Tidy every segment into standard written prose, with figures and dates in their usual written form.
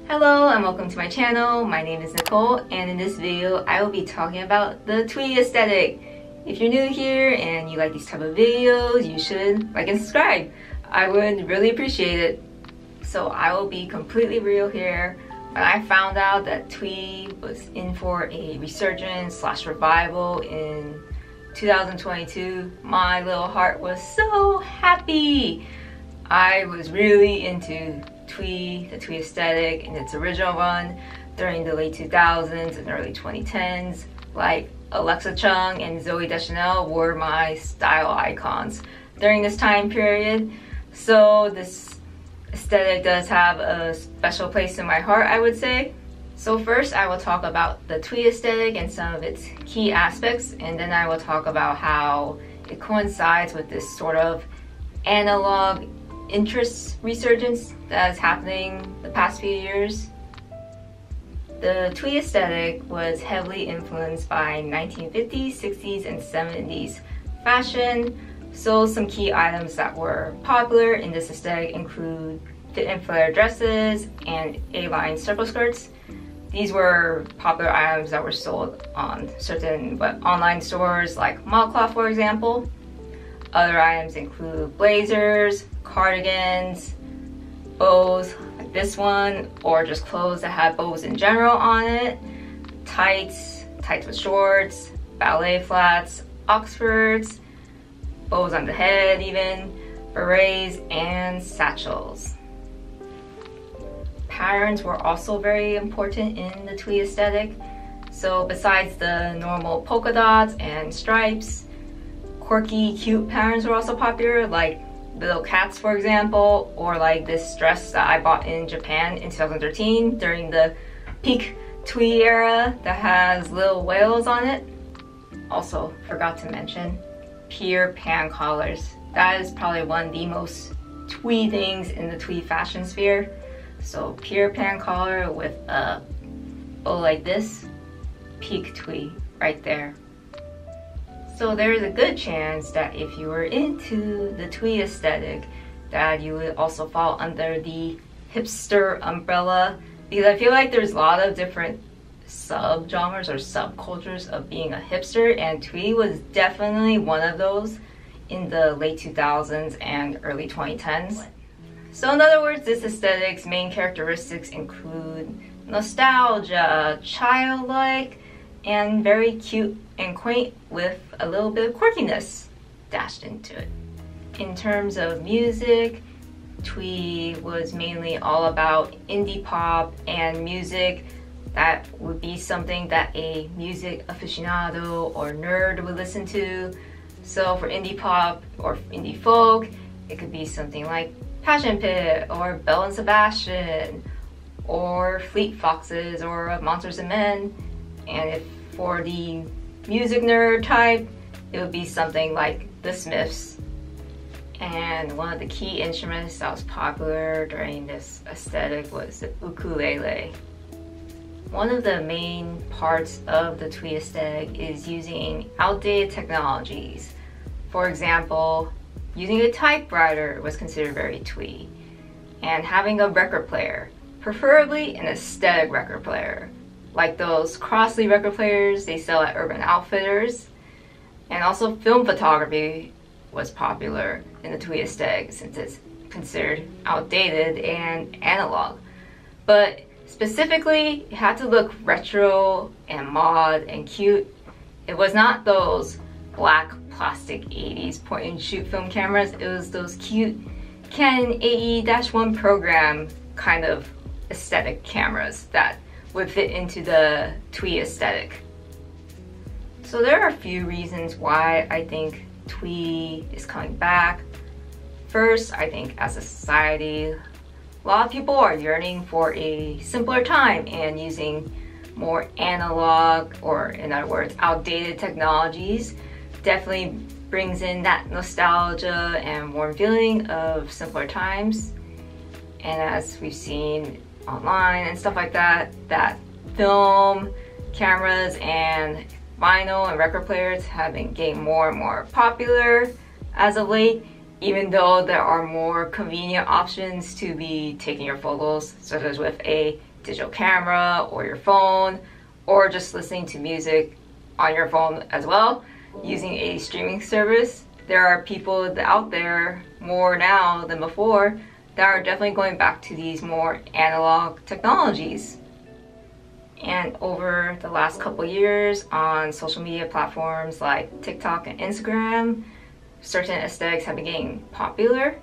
Hello and welcome to my channel. My name is Nicole, and in this video I will be talking about the Twee aesthetic. If you're new here and you like these type of videos, you should like and subscribe. I would really appreciate it. So I will be completely real here. When I found out that Twee was in for a resurgence / revival in 2022, my little heart was so happy. I was really into Twee, the Twee aesthetic in its original run during the late 2000s and early 2010s. Like Alexa Chung and Zooey Deschanel were my style icons during this time period. So this aesthetic does have a special place in my heart, I would say. So first I will talk about the Twee aesthetic and some of its key aspects, and then I will talk about how it coincides with this sort of analog interest resurgence that is happening the past few years. The Twee aesthetic was heavily influenced by 1950s, 60s, and 70s fashion. So some key items that were popular in this aesthetic include fit and flare dresses and A-line circle skirts. These were popular items that were sold on certain online stores like ModCloth, for example. Other items include blazers, cardigans, bows like this one, or just clothes that had bows in general on it, tights with shorts, ballet flats, oxfords, bows on the head even, berets, and satchels. Patterns were also very important in the Twee aesthetic. So besides the normal polka dots and stripes, quirky, cute patterns were also popular, like little cats, for example, or like this dress that I bought in Japan in 2013 during the peak Twee era that has little whales on it. Also, forgot to mention pier pan collars. That is probably one of the most Twee things in the Twee fashion sphere. So pier pan collar with a bow like this, peak Twee right there. So there is a good chance that if you were into the Twee aesthetic, that you would also fall under the hipster umbrella, because I feel like there's a lot of different sub-genres or subcultures of being a hipster, and Twee was definitely one of those in the late 2000s and early 2010s. So in other words, this aesthetic's main characteristics include nostalgia, childlike, and very cute and quaint with a little bit of quirkiness dashed into it. In terms of music, Twee was mainly all about indie pop and music that would be something that a music aficionado or nerd would listen to. So for indie pop or indie folk, it could be something like Passion Pit or Belle and Sebastian or Fleet Foxes or Monsters and Men. And if for the music nerd type, it would be something like the Smiths. And one of the key instruments that was popular during this aesthetic was the ukulele. One of the main parts of the Twee aesthetic is using outdated technologies. For example, using a typewriter was considered very Twee, and having a record player, preferably an aesthetic record player, like those cross-sleeve record players they sell at Urban Outfitters. And also film photography was popular in the Twee aesthetic since it's considered outdated and analog. But specifically, it had to look retro and mod and cute. It was not those black plastic 80s point and shoot film cameras. It was those cute Canon AE-1 program kind of aesthetic cameras that would fit into the Twee aesthetic. So there are a few reasons why I think Twee is coming back. First, I think as a society, a lot of people are yearning for a simpler time and using more analog, or in other words, outdated technologies definitely brings in that nostalgia and warm feeling of simpler times. And as we've seen online and stuff like that, that film cameras and vinyl and record players have been getting more and more popular as of late, even though there are more convenient options to be taking your photos, such as with a digital camera or your phone, or just listening to music on your phone as well, using a streaming service. There are people out there more now than before that are definitely going back to these more analog technologies. And over the last couple years on social media platforms like TikTok and Instagram, certain aesthetics have been getting popular,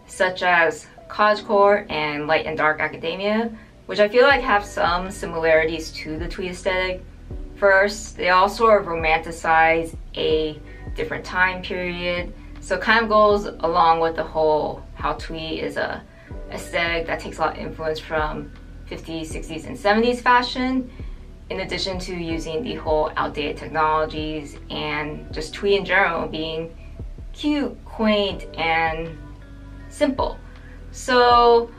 such as cottagecore and light and dark academia, which I feel like have some similarities to the Twee aesthetic. First, they all sort of romanticize a different time period, so it kind of goes along with the whole how Twee is a aesthetic that takes a lot of influence from 50s, 60s, and 70s fashion, in addition to using the whole outdated technologies and just Twee in general being cute, quaint, and simple. So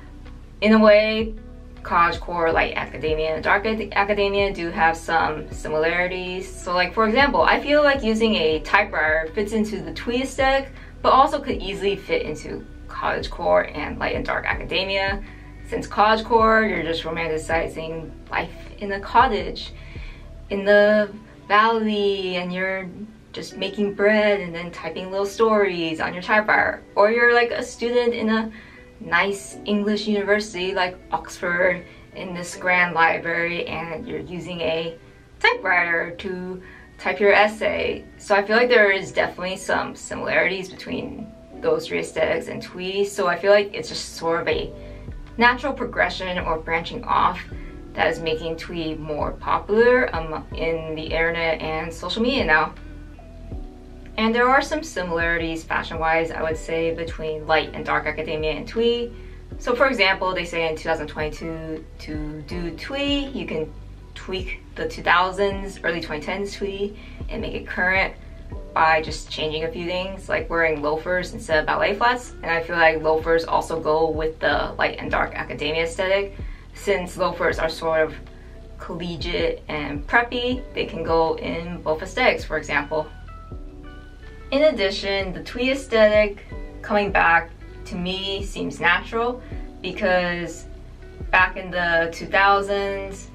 in a way, cottagecore, light academia, and dark academia do have some similarities. So like, for example, I feel like using a typewriter fits into the Twee aesthetic, but also could easily fit into cottagecore and light and dark academia. Since cottagecore, you're just romanticizing life in a cottage in the valley, and you're just making bread and then typing little stories on your typewriter. Or you're like a student in a nice English university like Oxford in this grand library, and you're using a typewriter to type your essay. So I feel like there is definitely some similarities between those three aesthetics and Twee. So I feel like it's just sort of a natural progression or branching off that is making Twee more popular in the internet and social media now. And there are some similarities fashion-wise, I would say, between light and dark academia and Twee. So for example, they say in 2022 to do Twee, you can tweak the 2000s, early 2010s Twee and make it current by just changing a few things, like wearing loafers instead of ballet flats. And I feel like loafers also go with the light and dark academia aesthetic. Since loafers are sort of collegiate and preppy, they can go in both aesthetics, for example. In addition, the Twee aesthetic coming back to me seems natural because back in the 2000s,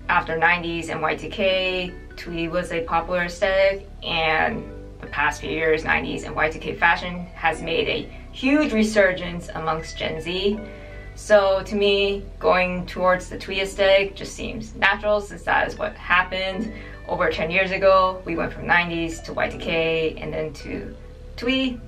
after 90s and Y2K, Twee was a popular aesthetic, and the past few years, 90s and Y2K fashion has made a huge resurgence amongst Gen Z. So to me, going towards the Twee aesthetic just seems natural, since that is what happened over 10 years ago. We went from 90s to Y2K and then to Twee.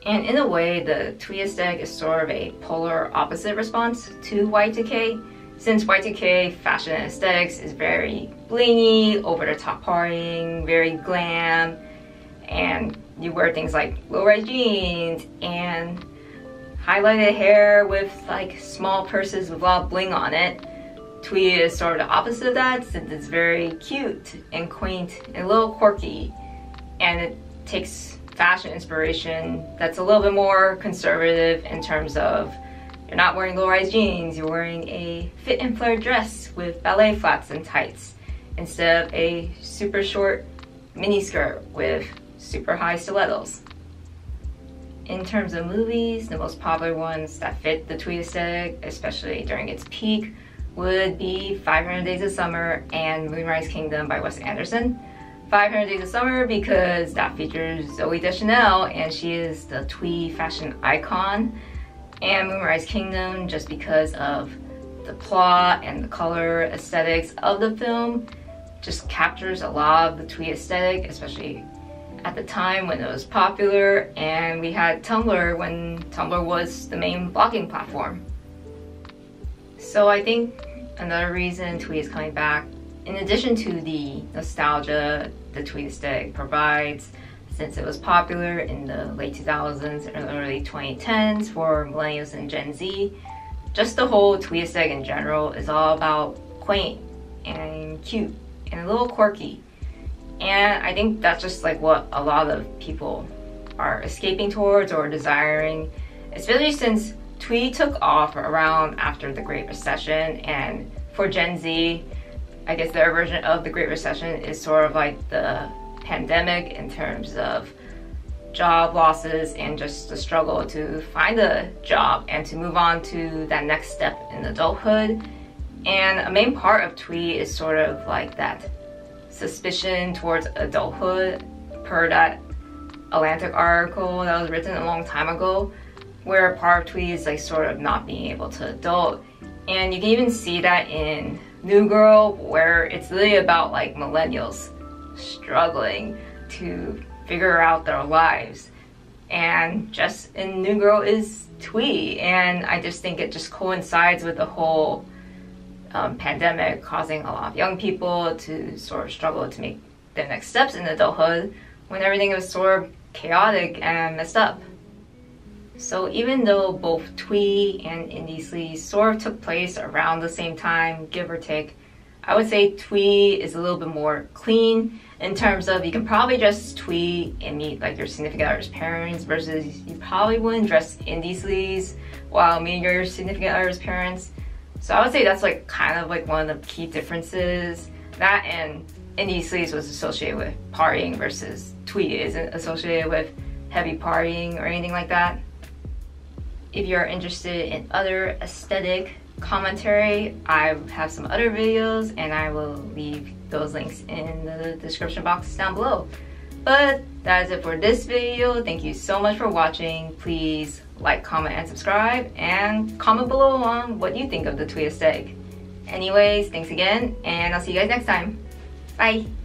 And in a way, the Twee aesthetic is sort of a polar opposite response to Y2K, since Y2K fashion and aesthetics is very blingy, over-the-top partying, very glam, and you wear things like low-rise jeans and highlighted hair with like small purses with a lot of bling on it. Twee is sort of the opposite of that, since it's very cute and quaint and a little quirky, and it takes fashion inspiration that's a little bit more conservative in terms of you're not wearing low-rise jeans, you're wearing a fit and flare dress with ballet flats and tights instead of a super short mini skirt with super high stilettos. In terms of movies, the most popular ones that fit the Twee aesthetic, especially during its peak, would be 500 Days of Summer and Moonrise Kingdom by Wes Anderson. 500 Days of Summer because that features Zooey Deschanel, and she is the Twee fashion icon. And Moonrise Kingdom just because of the plot and the color aesthetics of the film just captures a lot of the Twee aesthetic, especially at the time when it was popular, and we had Tumblr when Tumblr was the main blogging platform. So I think another reason Twee is coming back, in addition to the nostalgia the Twee aesthetic provides, since it was popular in the late 2000s and early 2010s for millennials and Gen Z, just the whole Twee aesthetic in general is all about quaint and cute and a little quirky. And I think that's just like what a lot of people are escaping towards or desiring, especially since Twee took off around after the Great Recession, and for Gen Z, I guess their version of the Great Recession is sort of like the pandemic in terms of job losses and just the struggle to find a job and to move on to that next step in adulthood. And a main part of Twee is sort of like that suspicion towards adulthood, per that Atlantic article that was written a long time ago, where part of Twee is like sort of not being able to adult. And you can even see that in New Girl, where it's really about like millennials struggling to figure out their lives. And just in New Girl is Twee, and I just think it just coincides with the whole pandemic causing a lot of young people to sort of struggle to make their next steps in adulthood when everything was sort of chaotic and messed up. So even though both Twee and Indie Sleaze sort of took place around the same time, give or take, I would say Twee is a little bit more clean in terms of you can probably dress Twee and meet like your significant other's parents, versus you probably wouldn't dress Indie Sleaze while meeting your significant other's parents. So I would say that's like kind of like one of the key differences. That and Indie Sleaze was associated with partying versus Twee isn't associated with heavy partying or anything like that. If you're interested in other aesthetic commentary, I have some other videos and I will leave those links in the description box down below. But that is it for this video. Thank you so much for watching. Please like, comment, and subscribe, and comment below on what you think of the Twee aesthetic. Anyways, thanks again, and I'll see you guys next time. Bye!